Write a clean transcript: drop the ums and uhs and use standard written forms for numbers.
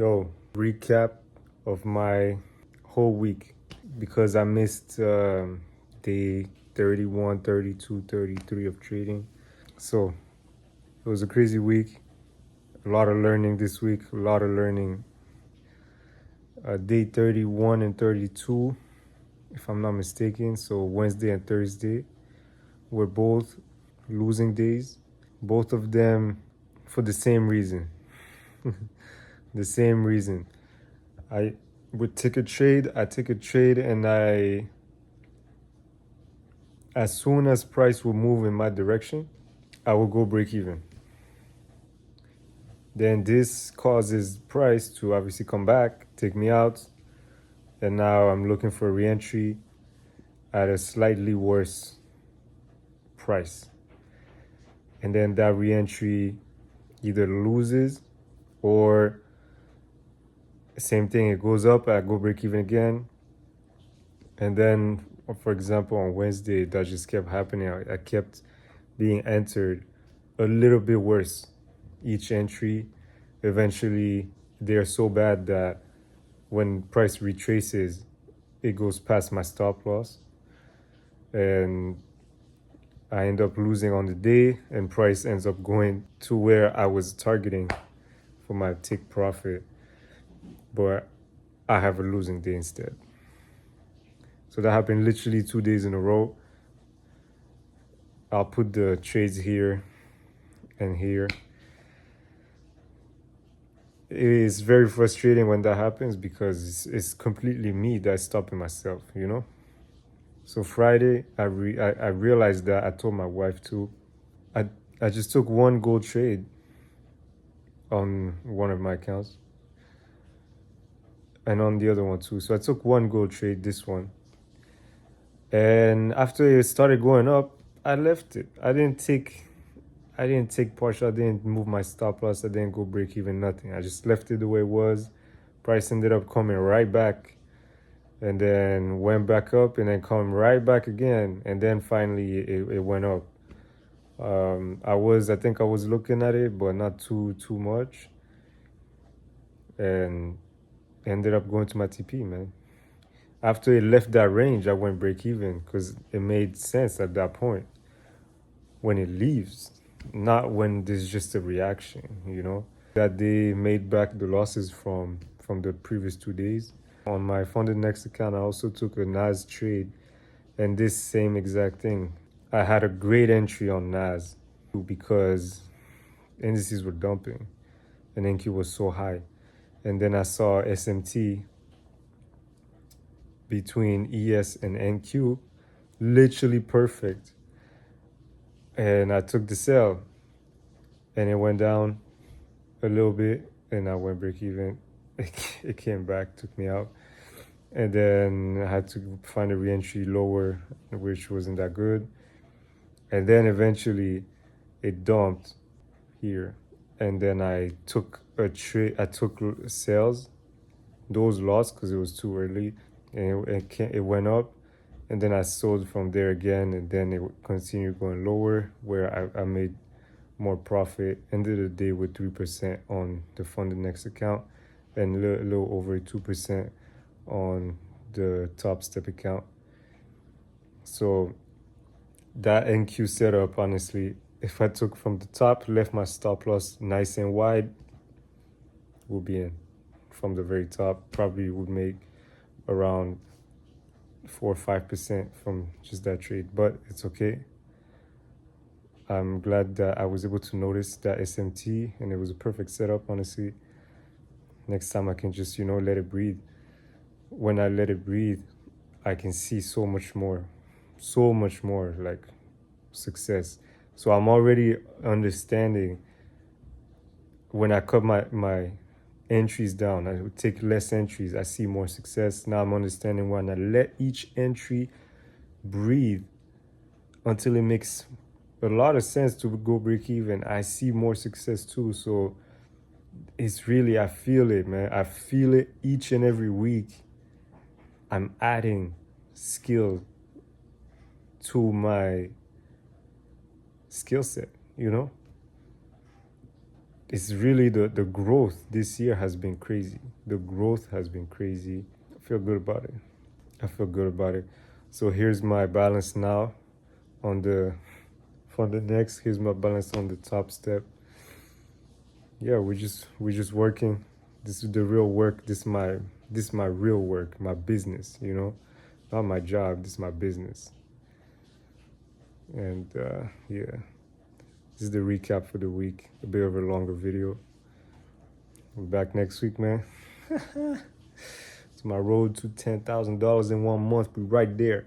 Yo, recap of my whole week because I missed day 31, 32, 33 of trading. So it was a crazy week. A lot of learning this week, a lot of learning. Day 31 and 32, if I'm not mistaken. So Wednesday and Thursday were both losing days. Both of them for the same reason. The same reason. I would take a trade, and as soon as price will move in my direction, I will go break even. Then this causes price to obviously come back, take me out, and now I'm looking for a re-entry at a slightly worse price. And then that re-entry either loses or same thing, it goes up, I go break even again. And then, for example, on Wednesday, that just kept happening. I kept being entered a little bit worse each entry. Eventually, they're so bad that when price retraces, it goes past my stop loss. And I end up losing on the day, and price ends up going to where I was targeting for my take profit. But I have a losing day instead. So that happened literally 2 days in a row. I'll put the trades here and here. It is very frustrating when that happens because it's completely me that's stopping myself, you know? So Friday, I realized that. I told my wife too. I just took one gold trade on one of my accounts and on the other one too. So I took one gold trade, this one. And after it started going up, I left it. I didn't take partial. I didn't move my stop loss. I didn't go break even, nothing. I just left it the way it was. Price ended up coming right back and then went back up and then come right back again. And then finally it went up. I think I was looking at it, but not too much. And ended up going to my TP, man. After it left that range, I went break even because it made sense at that point. When it leaves, not when there's just a reaction, you know? That they made back the losses from the previous 2 days. On my funded next account, I also took a NAS trade and this same exact thing. I had a great entry on NAS because indices were dumping and NQ was so high. And then I saw SMT between ES and NQ, literally perfect. And I took the sell and it went down a little bit and I went break even. It came back, took me out. And then I had to find a re-entry lower, which wasn't that good. And then eventually it dumped here. And then I took a trade, I took sales, those lost because it was too early. And it went up. And then I sold from there again. And then it continued going lower where I made more profit. Ended the day with 3% on the funded next account and a little over 2% on the top step account. So that NQ setup, honestly, if I took from the top, left my stop loss nice and wide, we'll be in. From the very top, probably would make around 4 or 5% from just that trade, but it's okay. I'm glad that I was able to notice that SMT and it was a perfect setup, honestly. Next time I can just, let it breathe. When I let it breathe, I can see so much more, like success. So I'm already understanding when I cut my entries down, I would take less entries, I see more success. Now I'm understanding when I let each entry breathe until it makes a lot of sense to go break even, I see more success too. So it's really, I feel it, man. I feel it each and every week. I'm adding skill to my skill set, it's really the growth this year has been crazy. The growth has been crazy. I feel good about it. I feel good about it. So here's my balance now on the for the next. Here's my balance on the top step. Yeah, we're just working. This is the real work. This is my real work, my business, you know. Not my job, this is my business. And yeah. This is the recap for the week. A bit of a longer video. We're back next week, man. It's my road to $10,000 in 1 month. We're right there.